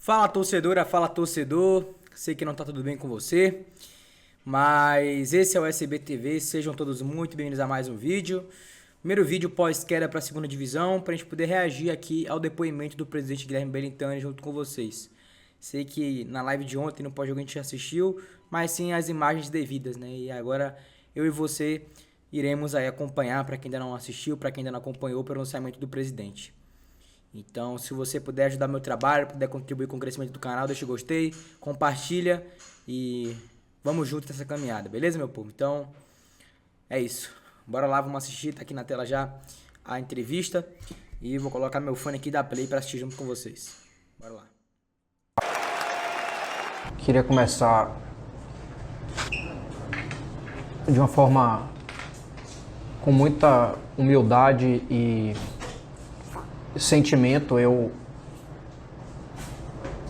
Fala torcedora, fala torcedor, sei que não tá tudo bem com você, mas esse é o SBTV, sejam todos muito bem-vindos a mais um vídeo. Primeiro vídeo pós-queda para a segunda divisão, para a gente poder reagir aqui ao depoimento do presidente Guilherme Belintani junto com vocês. Sei que na live de ontem no pós-jogo a gente assistiu, mas sim as imagens devidas, né? E agora eu e você iremos aí acompanhar, para quem ainda não assistiu, para quem ainda não acompanhou, o pronunciamento do presidente. Então, se você puder ajudar meu trabalho, puder contribuir com o crescimento do canal, deixa o gostei, compartilha e vamos juntos nessa caminhada, beleza, meu povo? Então, é isso. Bora lá, vamos assistir, tá aqui na tela já a entrevista e vou colocar meu fone aqui da Play para assistir junto com vocês. Bora lá. Queria começar de uma forma com muita humildade e sentimento.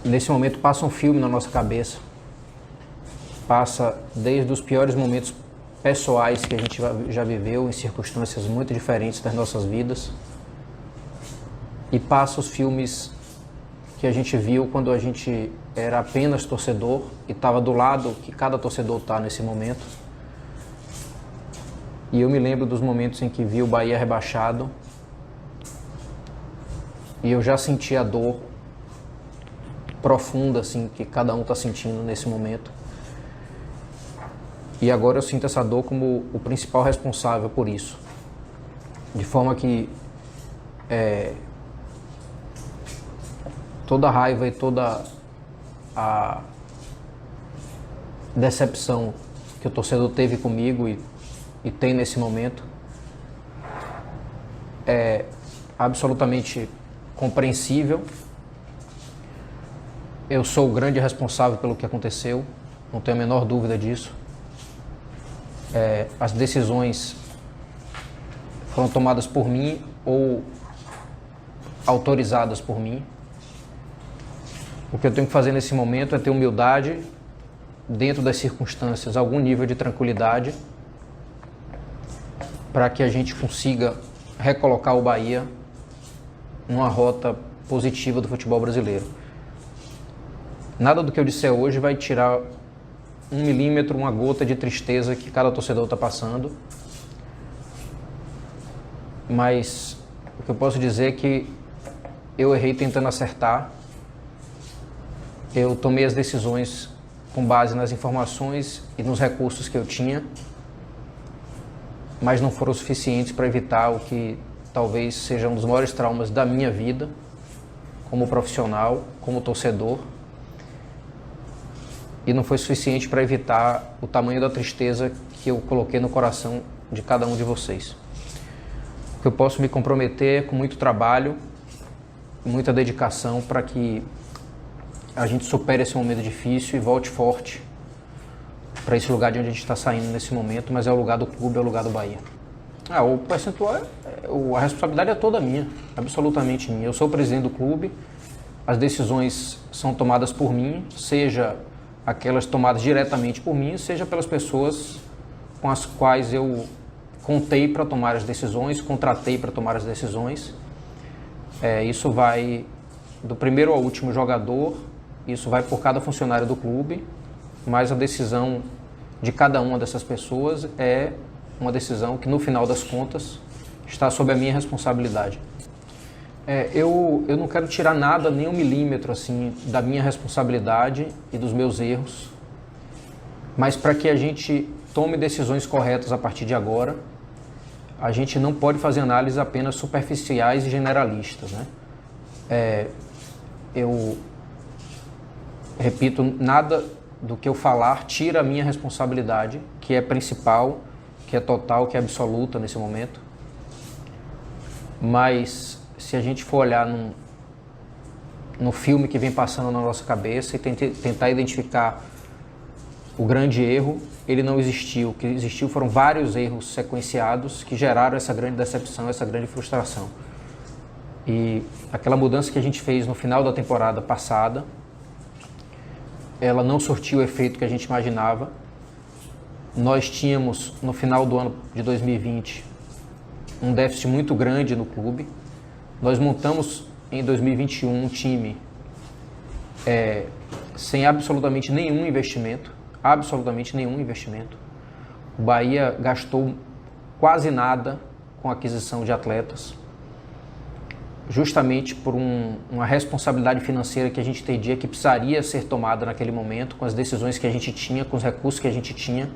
Nesse momento passa um filme na nossa cabeça, passa desde os piores momentos pessoais que a gente já viveu em circunstâncias muito diferentes das nossas vidas, e passa os filmes que a gente viu quando a gente era apenas torcedor e estava do lado que cada torcedor está nesse momento. E eu me lembro dos momentos em que vi o Bahia rebaixado e eu já senti a dor profunda assim, que cada um está sentindo nesse momento. E agora eu sinto essa dor como o principal responsável por isso. De forma que toda a raiva e toda a decepção que o torcedor teve comigo e tem nesse momento é absolutamente compreensível. Eu sou o grande responsável pelo que aconteceu, não tenho a menor dúvida disso. As decisões foram tomadas por mim ou autorizadas por mim. O que eu tenho que fazer nesse momento é ter humildade, dentro das circunstâncias, algum nível de tranquilidade, para que a gente consiga recolocar o Bahia numa rota positiva do futebol brasileiro. Nada do que eu disser hoje vai tirar 1 milímetro, uma gota de tristeza que cada torcedor está passando. Mas o que eu posso dizer é que eu errei tentando acertar. Eu tomei as decisões com base nas informações e nos recursos que eu tinha, mas não foram suficientes para evitar o que talvez seja um dos maiores traumas da minha vida, como profissional, como torcedor. E não foi suficiente para evitar o tamanho da tristeza que eu coloquei no coração de cada um de vocês. O que eu posso me comprometer com muito trabalho, muita dedicação para que a gente supere esse momento difícil e volte forte para esse lugar de onde a gente está saindo nesse momento, mas é o lugar do clube, é o lugar do Bahia. O percentual, a responsabilidade é toda minha, absolutamente minha. Eu sou o presidente do clube, as decisões são tomadas por mim, seja aquelas tomadas diretamente por mim, seja pelas pessoas com as quais eu contei para tomar as decisões, contratei para tomar as decisões. Isso vai do primeiro ao último jogador, isso vai por cada funcionário do clube, mas a decisão de cada uma dessas pessoas é uma decisão que, no final das contas, está sob a minha responsabilidade. Eu não quero tirar nada, nem 1 milímetro assim, da minha responsabilidade e dos meus erros, mas para que a gente tome decisões corretas a partir de agora, a gente não pode fazer análises apenas superficiais e generalistas, né? Eu repito, nada do que eu falar tira a minha responsabilidade, que é principal, que é total, que é absoluta nesse momento. Mas se a gente for olhar no filme que vem passando na nossa cabeça e tentar identificar o grande erro, ele não existiu. O que existiu foram vários erros sequenciados que geraram essa grande decepção, essa grande frustração. E aquela mudança que a gente fez no final da temporada passada, ela não surtiu o efeito que a gente imaginava. Nós tínhamos, no final do ano de 2020, um déficit muito grande no clube. Nós montamos em 2021 um time sem absolutamente nenhum investimento, O Bahia gastou quase nada com a aquisição de atletas, justamente por uma responsabilidade financeira que a gente entendia que precisaria ser tomada naquele momento, com as decisões que a gente tinha, com os recursos que a gente tinha,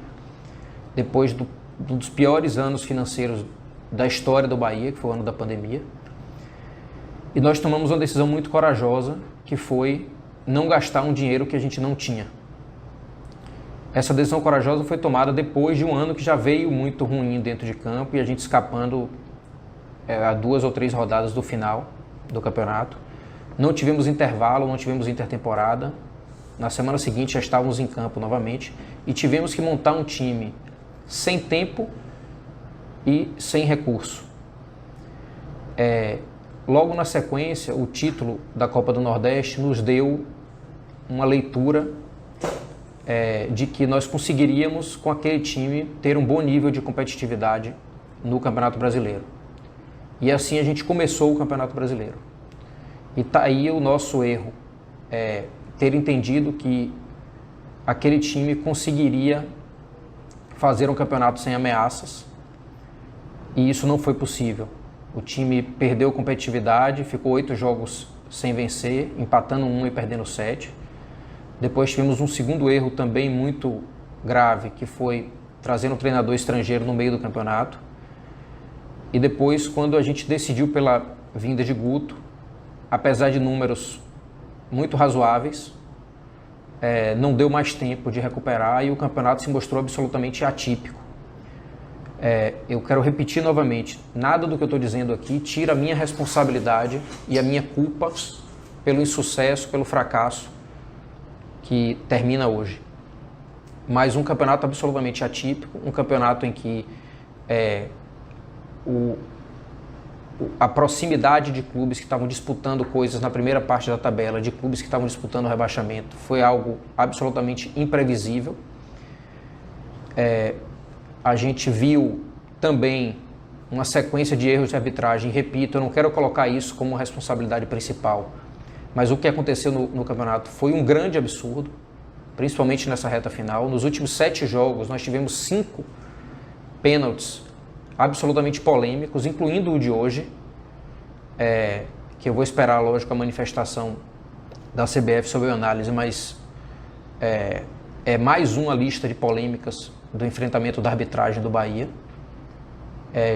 depois dos piores anos financeiros da história do Bahia, que foi o ano da pandemia. E nós tomamos uma decisão muito corajosa, que foi não gastar um dinheiro que a gente não tinha. Essa decisão corajosa foi tomada depois de um ano que já veio muito ruim dentro de campo e a gente escapando a 2 ou 3 rodadas do final do campeonato. Não tivemos intervalo, não tivemos intertemporada. Na semana seguinte já estávamos em campo novamente e tivemos que montar um time sem tempo e sem recurso. Logo na sequência, o título da Copa do Nordeste nos deu uma leitura de que nós conseguiríamos, com aquele time, ter um bom nível de competitividade no Campeonato Brasileiro. E assim a gente começou o Campeonato Brasileiro. E está aí o nosso erro, ter entendido que aquele time conseguiria fazer um campeonato sem ameaças, e isso não foi possível. O time perdeu competitividade, ficou 8 jogos sem vencer, empatando 1 e perdendo 7. Depois tivemos um segundo erro também muito grave, que foi trazer um treinador estrangeiro no meio do campeonato. E depois, quando a gente decidiu pela vinda de Guto, apesar de números muito razoáveis, não deu mais tempo de recuperar e o campeonato se mostrou absolutamente atípico. Eu quero repetir novamente, nada do que eu estou dizendo aqui tira a minha responsabilidade e a minha culpa pelo insucesso, pelo fracasso que termina hoje. Mas um campeonato absolutamente atípico, um campeonato em que a proximidade de clubes que estavam disputando coisas na primeira parte da tabela, de clubes que estavam disputando o rebaixamento, foi algo absolutamente imprevisível. A gente viu também uma sequência de erros de arbitragem. Repito, eu não quero colocar isso como responsabilidade principal, mas o que aconteceu no campeonato foi um grande absurdo, principalmente nessa reta final. Nos últimos 7 jogos, nós tivemos 5 pênaltis absolutamente polêmicos, incluindo o de hoje, que eu vou esperar, lógico, a manifestação da CBF sobre a análise, mas é mais uma lista de polêmicas do enfrentamento da arbitragem do Bahia,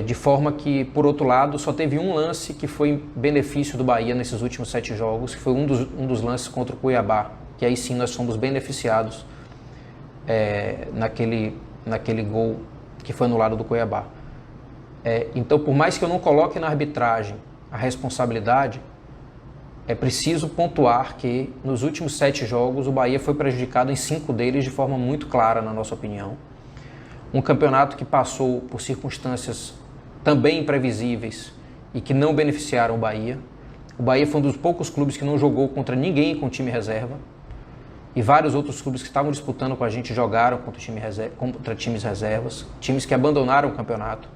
de forma que, por outro lado, só teve um lance que foi em benefício do Bahia nesses últimos 7 jogos, que foi um dos lances contra o Cuiabá, que aí sim nós fomos beneficiados naquele gol que foi anulado do Cuiabá. Então, por mais que eu não coloque na arbitragem a responsabilidade, é preciso pontuar que nos últimos 7 jogos o Bahia foi prejudicado em 5 deles de forma muito clara, na nossa opinião. Um campeonato que passou por circunstâncias também imprevisíveis e que não beneficiaram o Bahia. O Bahia foi um dos poucos clubes que não jogou contra ninguém com time reserva. E vários outros clubes que estavam disputando com a gente jogaram contra times reservas, times que abandonaram o campeonato.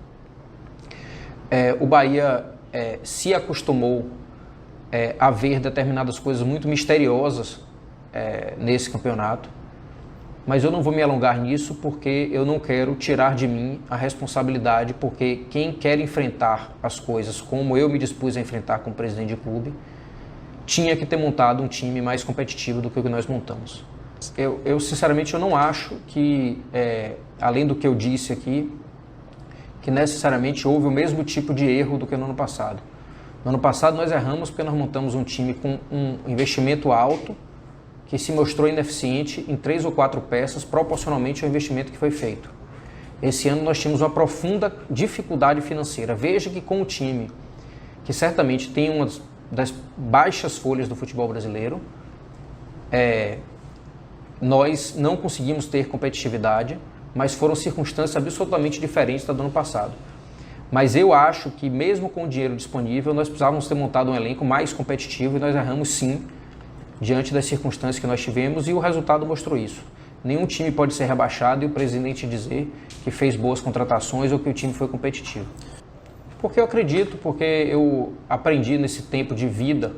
O Bahia se acostumou a ver determinadas coisas muito misteriosas nesse campeonato, mas eu não vou me alongar nisso porque eu não quero tirar de mim a responsabilidade, porque quem quer enfrentar as coisas como eu me dispus a enfrentar como presidente de clube, tinha que ter montado um time mais competitivo do que o que nós montamos. Eu sinceramente, eu não acho que, além do que eu disse aqui, que necessariamente houve o mesmo tipo de erro do que no ano passado. No ano passado nós erramos porque nós montamos um time com um investimento alto que se mostrou ineficiente em 3 ou 4 peças proporcionalmente ao investimento que foi feito. Esse ano nós tínhamos uma profunda dificuldade financeira. Veja que com o time que certamente tem uma das baixas folhas do futebol brasileiro, nós não conseguimos ter competitividade, mas foram circunstâncias absolutamente diferentes do ano passado. Mas eu acho que mesmo com o dinheiro disponível, nós precisávamos ter montado um elenco mais competitivo e nós erramos sim, diante das circunstâncias que nós tivemos, e o resultado mostrou isso. Nenhum time pode ser rebaixado e o presidente dizer que fez boas contratações ou que o time foi competitivo. Porque eu acredito, porque eu aprendi nesse tempo de vida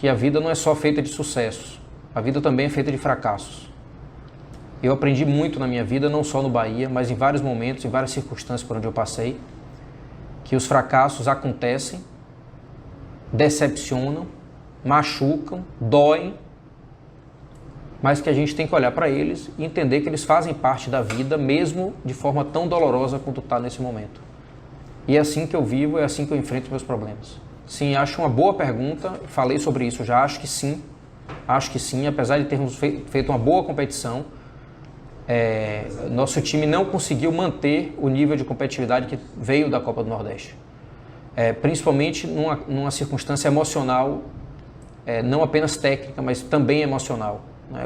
que a vida não é só feita de sucessos, a vida também é feita de fracassos. Eu aprendi muito na minha vida, não só no Bahia, mas em vários momentos, em várias circunstâncias por onde eu passei, que os fracassos acontecem, decepcionam, machucam, doem, mas que a gente tem que olhar para eles e entender que eles fazem parte da vida, mesmo de forma tão dolorosa quanto está nesse momento. E é assim que eu vivo, é assim que eu enfrento meus problemas. Sim, acho uma boa pergunta, falei sobre isso já, acho que sim, apesar de termos feito uma boa competição, nosso time não conseguiu manter o nível de competitividade que veio da Copa do Nordeste. Principalmente numa circunstância emocional, não apenas técnica, mas também emocional.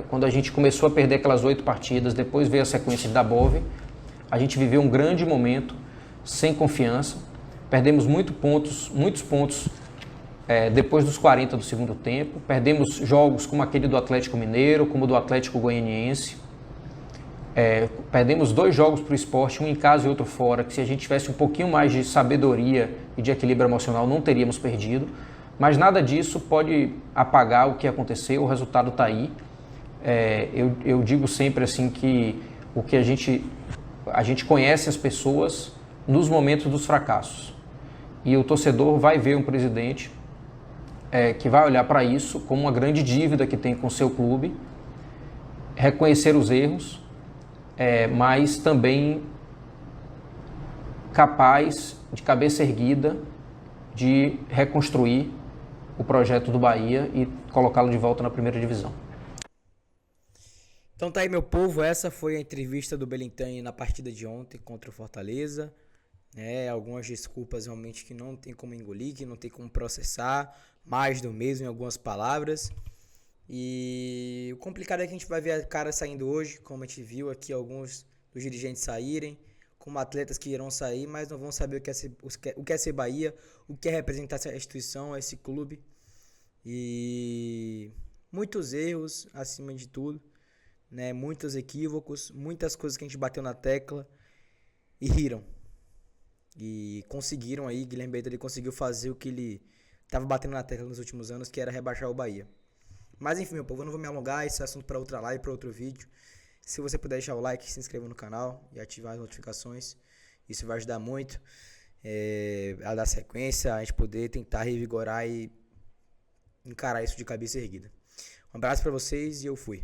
Quando a gente começou a perder aquelas 8 partidas, depois veio a sequência da Bove, a gente viveu um grande momento, sem confiança, perdemos muitos pontos depois dos 40 do segundo tempo, perdemos jogos como aquele do Atlético Mineiro, como do Atlético Goianiense, perdemos 2 jogos para o Sport, um em casa e outro fora, que se a gente tivesse um pouquinho mais de sabedoria e de equilíbrio emocional não teríamos perdido, mas nada disso pode apagar o que aconteceu, o resultado está aí. Eu digo sempre assim que o que a gente conhece as pessoas nos momentos dos fracassos. E o torcedor vai ver um presidente que vai olhar para isso como uma grande dívida que tem com o seu clube, reconhecer os erros, mas também capaz, de cabeça erguida, de reconstruir o projeto do Bahia e colocá-lo de volta na primeira divisão. Então tá aí, meu povo, essa foi a entrevista do Belintani na partida de ontem contra o Fortaleza. Algumas desculpas realmente que não tem como engolir, que não tem como processar, mais do mesmo em algumas palavras. E o complicado é que a gente vai ver a cara saindo hoje, como a gente viu aqui alguns dos dirigentes saírem, como atletas que irão sair, mas não vão saber o que é ser Bahia, o que é representar essa instituição, esse clube. E muitos erros acima de tudo. Muitos equívocos, muitas coisas que a gente bateu na tecla e riram. E conseguiram aí, Guilherme Bento ele conseguiu fazer o que ele estava batendo na tecla nos últimos anos, que era rebaixar o Bahia. Mas enfim, meu povo, eu não vou me alongar, esse é assunto para outra live, para outro vídeo. Se você puder deixar o like, se inscrever no canal e ativar as notificações, isso vai ajudar muito a dar sequência, a gente poder tentar revigorar e encarar isso de cabeça erguida. Um abraço para vocês e eu fui.